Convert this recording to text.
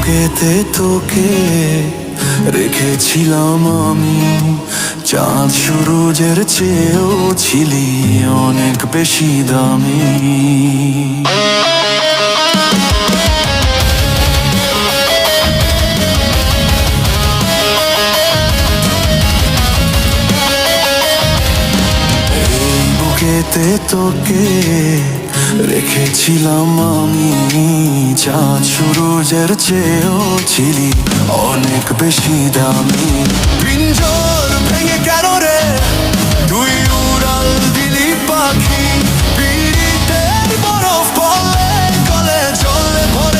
বুকেতে তোকে রেখেছিলাম আমি, চাঁদ সূরজের চেয়েও ছিলি অনেক বেশি দামি। এই বুকেতে তোকে রেখেছিলাম আমি, চাঁদ সূরজের চেয়েও ছিলি অনেক বেশি দামি। পিঞ্জর ভেঙে কেন রে তুই উড়াল দিলি পাখি, পিড়িতের বরফ পড়লে গলে জলে ভরে